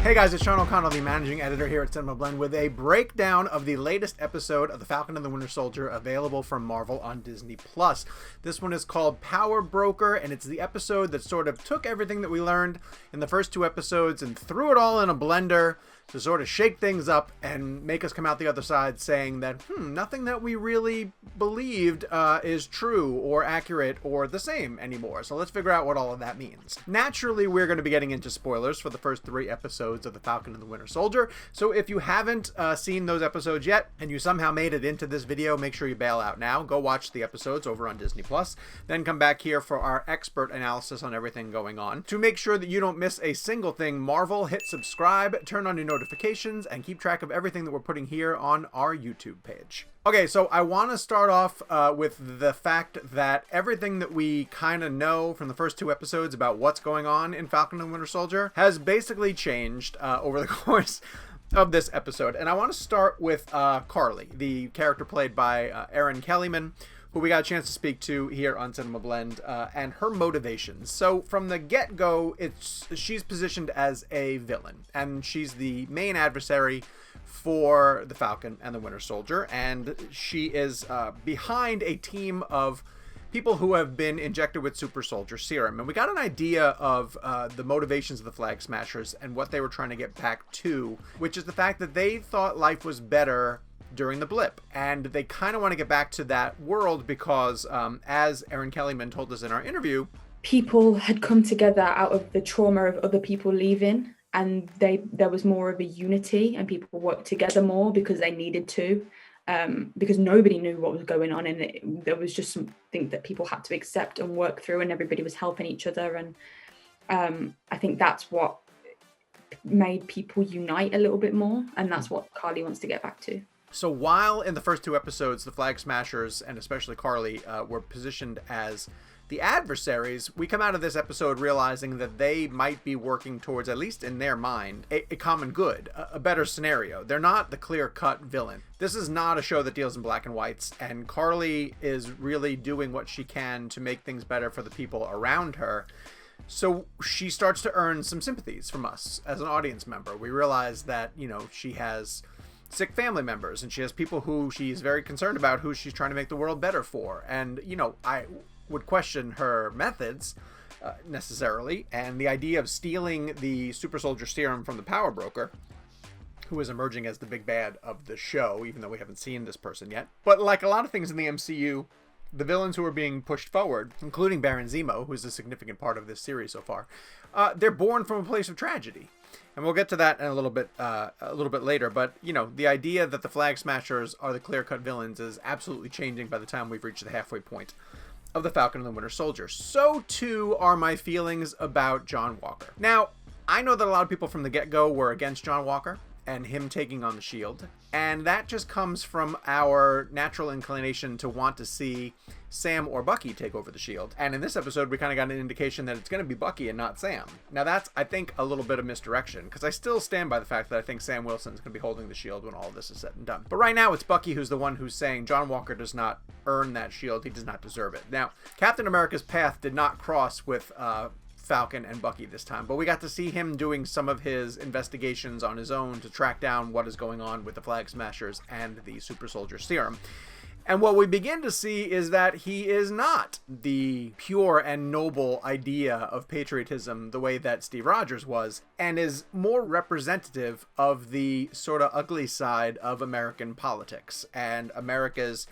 Hey guys, it's Sean O'Connell, the managing editor here at CinemaBlend, with a breakdown of the latest episode of The Falcon and the Winter Soldier, available from Marvel on Disney+. This one is called Power Broker, and it's the episode that sort of took everything that we learned in the first two episodes and threw it all in a blender to sort of shake things up and make us come out the other side saying that, nothing that we really believed is true or accurate or the same anymore. So let's figure out what all of that means. Naturally, we're going to be getting into spoilers for the first three episodes of The Falcon and the Winter Soldier. So if you haven't seen those episodes yet and you somehow made it into this video, make sure you bail out now. Go watch the episodes over on Disney+. Then come back here for our expert analysis on everything going on. To make sure that you don't miss a single thing Marvel, hit subscribe, turn on your notifications, and keep track of everything that we're putting here on our YouTube page. Okay, so I want to start off with the fact that everything that we kind of know from the first two episodes about what's going on in Falcon and Winter Soldier has basically changed over the course of this episode. And I want to start with Karli, the character played by Erin Kellyman, who we got a chance to speak to here on CinemaBlend, and her motivations. So from the get-go, she's positioned as a villain, and she's the main adversary for the Falcon and the Winter Soldier, and she is behind a team of people who have been injected with super soldier serum. And we got an idea of the motivations of the Flag Smashers and what they were trying to get back to, which is the fact that they thought life was better during the blip, and they kind of want to get back to that world because as Erin Kellyman told us in our interview, people had come together out of the trauma of other people leaving, and there was more of a unity, and people worked together more because they needed to, because nobody knew what was going on, and there was just something that people had to accept and work through, and everybody was helping each other. And I think that's what made people unite a little bit more, and that's what Karli wants to get back to. So while in the first two episodes, the Flag Smashers, and especially Karli, were positioned as the adversaries, we come out of this episode realizing that they might be working towards, at least in their mind, a common good, a better scenario. They're not the clear-cut villain. This is not a show that deals in black and whites, and Karli is really doing what she can to make things better for the people around her. So she starts to earn some sympathies from us as an audience member. We realize that, she has sick family members, and she has people who she's very concerned about, who she's trying to make the world better for. And, I would question her methods necessarily, and the idea of stealing the super soldier serum from the Power Broker, who is emerging as the big bad of the show, even though we haven't seen this person yet. But like a lot of things in the MCU, the villains who are being pushed forward, including Baron Zemo, who is a significant part of this series so far, they're born from a place of tragedy. And we'll get to that in a little bit later. But, the idea that the Flag Smashers are the clear-cut villains is absolutely changing by the time we've reached the halfway point of The Falcon and the Winter Soldier. So, too, are my feelings about John Walker. Now, I know that a lot of people from the get-go were against John Walker and him taking on the shield. And that just comes from our natural inclination to want to see Sam or Bucky take over the shield. And in this episode, we kind of got an indication that it's going to be Bucky and not Sam. Now that's, I think, a little bit of misdirection, because I still stand by the fact that I think Sam Wilson is going to be holding the shield when all of this is said and done. But right now, it's Bucky who's the one who's saying John Walker does not earn that shield. He does not deserve it. Now, Captain America's path did not cross with Falcon and Bucky this time, but we got to see him doing some of his investigations on his own to track down what is going on with the Flag Smashers and the super soldier serum. And what we begin to see is that he is not the pure and noble idea of patriotism the way that Steve Rogers was, and is more representative of the sort of ugly side of American politics and America's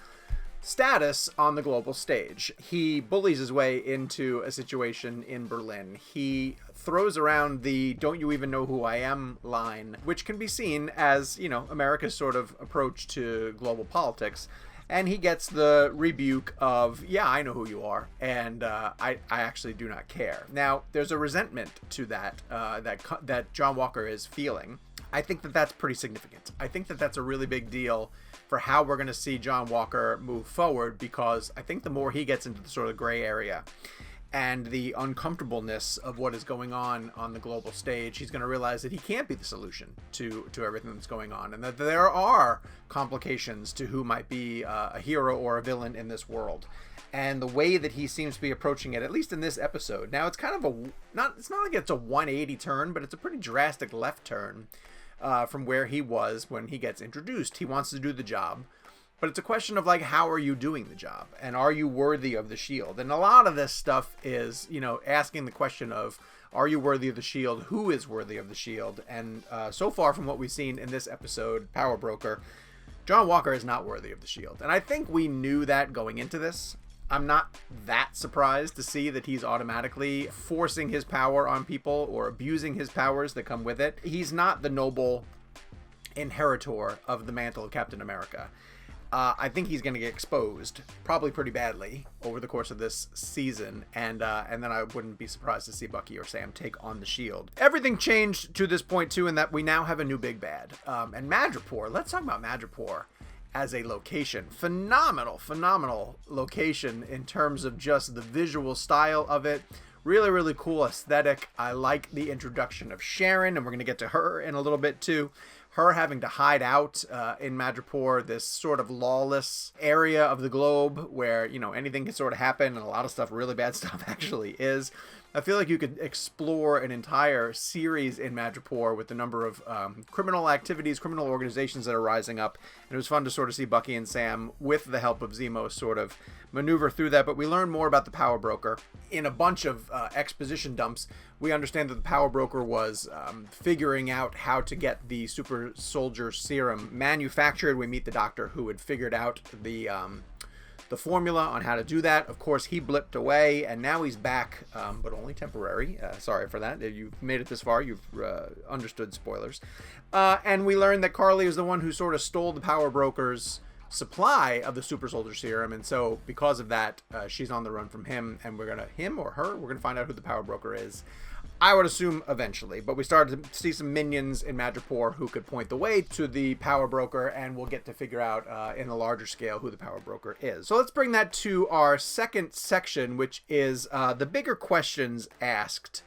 status on the global stage. He bullies his way into a situation in Berlin. He throws around the "don't you even know who I am" line, which can be seen as, America's sort of approach to global politics. And he gets the rebuke of, yeah, I know who you are, and I actually do not care. Now, there's a resentment to that that John Walker is feeling. I think that that's pretty significant. I think that that's a really big deal for how we're going to see John Walker move forward, because I think the more he gets into the sort of gray area and the uncomfortableness of what is going on the global stage, he's going to realize that he can't be the solution to everything that's going on, and that there are complications to who might be a hero or a villain in this world. and the way that he seems to be approaching it, at least in this episode. Now, it's kind of it's not like it's a 180 turn, but it's a pretty drastic left turn from where he was when he gets introduced. He wants to do the job, but it's a question of, like, how are you doing the job? And are you worthy of the shield? And a lot of this stuff is, asking the question of, are you worthy of the shield? Who is worthy of the shield? And so far from what we've seen in this episode, Power Broker, John Walker is not worthy of the shield. And I think we knew that going into this. I'm not that surprised to see that he's automatically forcing his power on people or abusing his powers that come with it. He's not the noble inheritor of the mantle of Captain America. I think he's going to get exposed probably pretty badly over the course of this season, and then I wouldn't be surprised to see Bucky or Sam take on the shield. Everything changed to this point too, in that we now have a new big bad, and Madripoor. Let's talk about Madripoor as a location. Phenomenal location in terms of just the visual style of it. Really, really cool aesthetic. I like the introduction of Sharon, and we're going to get to her in a little bit too. Her having to hide out in Madripoor, this sort of lawless area of the globe where, anything can sort of happen, and a lot of stuff, really bad stuff, actually is. I feel like you could explore an entire series in Madripoor with the number of criminal activities, criminal organizations that are rising up. And it was fun to sort of see Bucky and Sam, with the help of Zemo, sort of maneuver through that. But we learn more about the Power Broker in a bunch of exposition dumps. We understand that the Power Broker was figuring out how to get the super soldier serum manufactured. We meet the doctor who had figured out the formula on how to do that. Of course, he blipped away, and now he's back, but only temporary. Sorry for that. If you've made it this far, you've understood spoilers. And we learned that Karli is the one who sort of stole the Power Broker's supply of the super soldier serum, and so because of that, she's on the run from him, and we're gonna find out who the Power Broker is. I would assume eventually, but we started to see some minions in Madripoor who could point the way to the Power Broker, and we'll get to figure out in a larger scale who the Power Broker is. So let's bring that to our second section, which is the bigger questions asked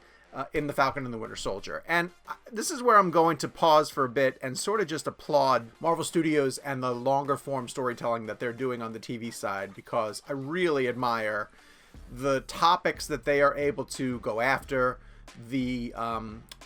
in The Falcon and the Winter Soldier. And this is where I'm going to pause for a bit and sort of just applaud Marvel Studios and the longer form storytelling that they're doing on the TV side, because I really admire the topics that they are able to go after, the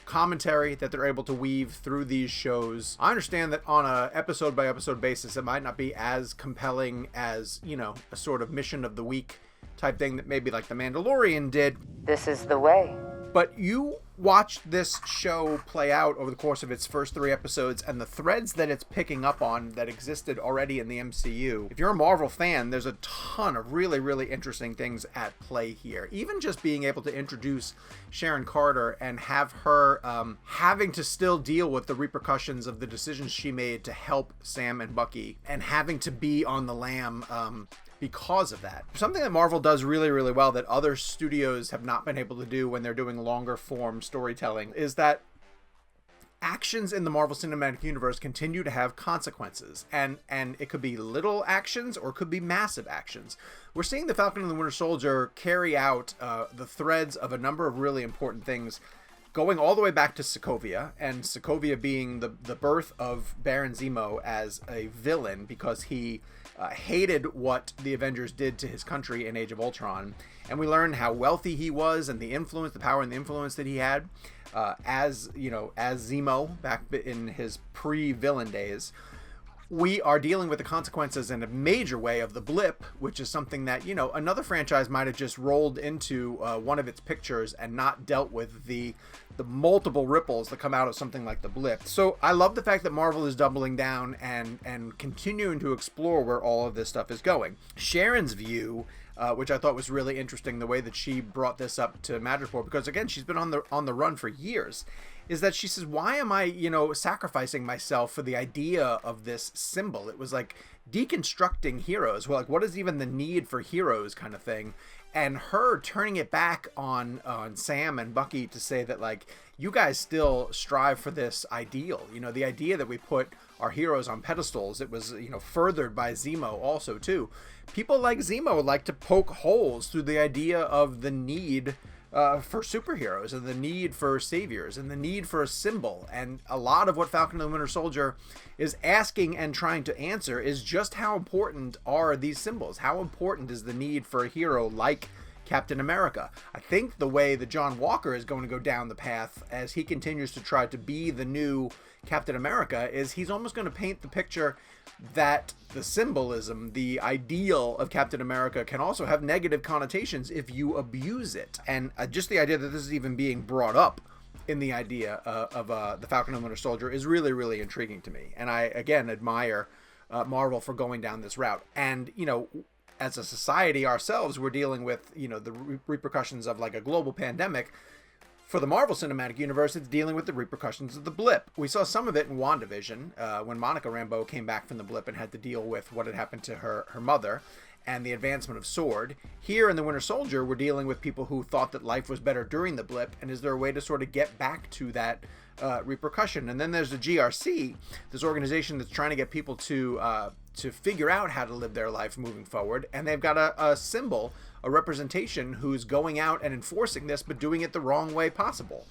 commentary that they're able to weave through these shows. I understand that on a episode by episode basis, it might not be as compelling as, a sort of mission of the week type thing that maybe like The Mandalorian did. This is the way. But you watched this show play out over the course of its first 3 episodes, and the threads that it's picking up on that existed already in the MCU. If you're a Marvel fan, there's a ton of really, really interesting things at play here. Even just being able to introduce Sharon Carter and have her having to still deal with the repercussions of the decisions she made to help Sam and Bucky, and having to be on the lam because of that. Something that Marvel does really, really well that other studios have not been able to do when they're doing longer form storytelling is that actions in the Marvel Cinematic Universe continue to have consequences, and it could be little actions or it could be massive actions. We're seeing the Falcon and the Winter Soldier carry out the threads of a number of really important things, going all the way back to Sokovia, and Sokovia being the birth of Baron Zemo as a villain because he hated what the Avengers did to his country in Age of Ultron. And we learn how wealthy he was and the influence, the power and the influence that he had as Zemo back in his pre-villain days. We are dealing with the consequences in a major way of the blip, which is something that, another franchise might have just rolled into one of its pictures and not dealt with the multiple ripples that come out of something like the blip. So I love the fact that Marvel is doubling down and continuing to explore where all of this stuff is going. Sharon's view, which I thought was really interesting, the way that she brought this up to Madripoor, because again, she's been on the run for years, is that she says, why am I, sacrificing myself for the idea of this symbol? It was like deconstructing heroes. Well, like, what is even the need for heroes kind of thing? And her turning it back on Sam and Bucky to say that, like, you guys still strive for this ideal. The idea that we put our heroes on pedestals, it was, furthered by Zemo also, too. People like Zemo like to poke holes through the idea of the need for superheroes and the need for saviors and the need for a symbol. And a lot of what Falcon and the Winter Soldier is asking and trying to answer is just how important are these symbols? How important is the need for a hero like Captain America? I think the way that John Walker is going to go down the path as he continues to try to be the new Captain America is he's almost going to paint the picture that the symbolism, the ideal of Captain America can also have negative connotations if you abuse it. And just the idea that this is even being brought up in the idea of the Falcon and Winter Soldier is really, really intriguing to me. And I, again, admire Marvel for going down this route. And, you know, as a society ourselves, we're dealing with, you know, the repercussions of like a global pandemic. For the Marvel Cinematic Universe, it's dealing with the repercussions of the blip. We saw some of it in WandaVision when Monica Rambeau came back from the blip and had to deal with what had happened to her mother and the advancement of S.W.O.R.D. Here in the Winter Soldier, we're dealing with people who thought that life was better during the blip, and is there a way to sort of get back to that repercussion? And then there's the GRC, this organization that's trying to get people to figure out how to live their life moving forward, and they've got a symbol, a representation who's going out and enforcing this, but doing it the wrong way possible.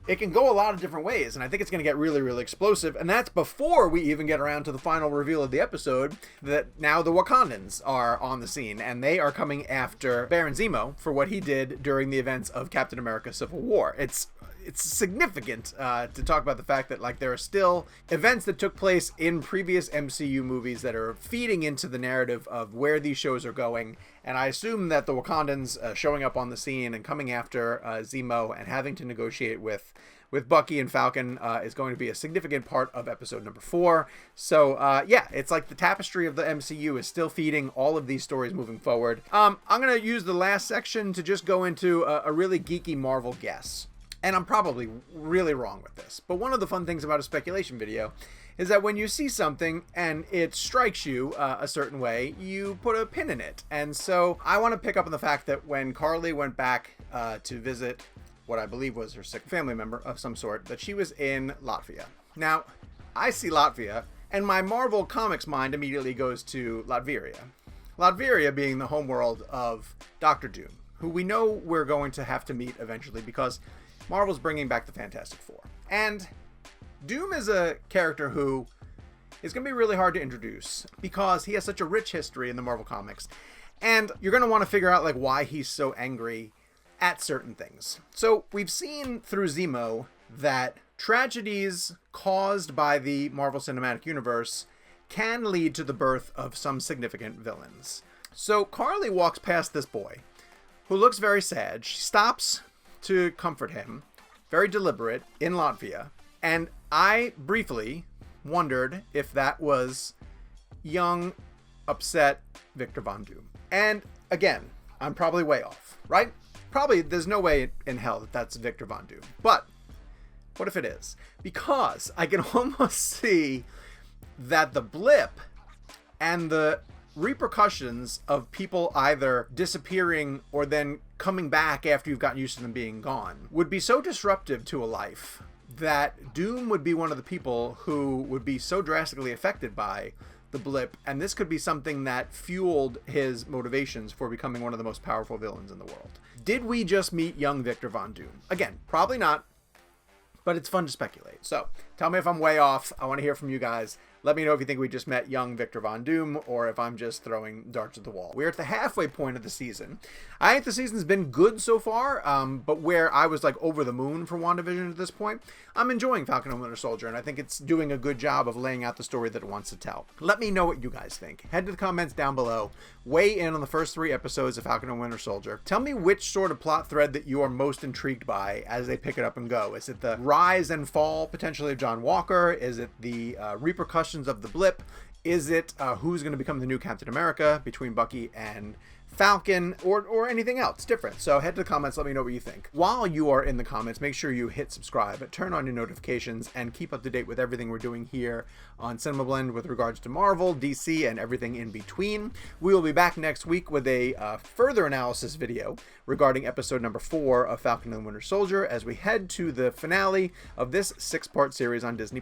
It can go a lot of different ways, and I think it's going to get really, really explosive, and that's before we even get around to the final reveal of the episode, that now the Wakandans are on the scene, and they are coming after Baron Zemo for what he did during the events of Captain America Civil War. It's significant to talk about the fact that like there are still events that took place in previous MCU movies that are feeding into the narrative of where these shows are going. And I assume that the Wakandans showing up on the scene and coming after Zemo and having to negotiate with Bucky and Falcon is going to be a significant part of episode number 4. So yeah, it's like the tapestry of the MCU is still feeding all of these stories moving forward. I'm going to use the last section to just go into a really geeky Marvel guess. And I'm probably really wrong with this, but one of the fun things about a speculation video is that when you see something and it strikes you a certain way, you put a pin in it. And so I want to pick up on the fact that when Karli went back to visit what I believe was her sick family member of some sort, that she was in Latvia. Now, I see Latvia, and my Marvel Comics mind immediately goes to Latveria. Latveria being the homeworld of Doctor Doom, who we know we're going to have to meet eventually because Marvel's bringing back the Fantastic Four. And Doom is a character who is going to be really hard to introduce because he has such a rich history in the Marvel Comics. And you're going to want to figure out like why he's so angry at certain things. So we've seen through Zemo that tragedies caused by the Marvel Cinematic Universe can lead to the birth of some significant villains. So Karli walks past this boy who looks very sad. She stops to comfort him, very deliberate, in Latvia. And I briefly wondered if that was young, upset Victor Von Doom. And again, I'm probably way off, right? Probably there's no way in hell that that's Victor Von Doom. But what if it is? Because I can almost see that the blip and the repercussions of people either disappearing or then coming back after you've gotten used to them being gone would be so disruptive to a life that Doom would be one of the people who would be so drastically affected by the blip, and this could be something that fueled his motivations for becoming one of the most powerful villains in the world. Did we just meet young Victor Von Doom? Again, probably not, but it's fun to speculate. So tell me if I'm way off. I want to hear from you guys. Let me know if you think we just met young Victor Von Doom or if I'm just throwing darts at the wall. We're at the halfway point of the season. I think the season's been good so far, but where I was like over the moon for WandaVision at this point, I'm enjoying Falcon and Winter Soldier, and I think it's doing a good job of laying out the story that it wants to tell. Let me know what you guys think. Head to the comments down below. Weigh in on the first 3 episodes of Falcon and Winter Soldier. Tell me which sort of plot thread that you are most intrigued by as they pick it up and go. Is it the rise and fall, potentially, of John Walker? Is it the repercussions of the blip? Is it who's going to become the new Captain America between Bucky and Falcon, or anything else different? So head to the comments, let me know what you think. While you are in the comments, make sure you hit subscribe, turn on your notifications, and keep up to date with everything we're doing here on CinemaBlend with regards to Marvel, DC, and everything in between. We will be back next week with a further analysis video regarding episode number 4 of Falcon and Winter Soldier as we head to the finale of this 6-part series on Disney+.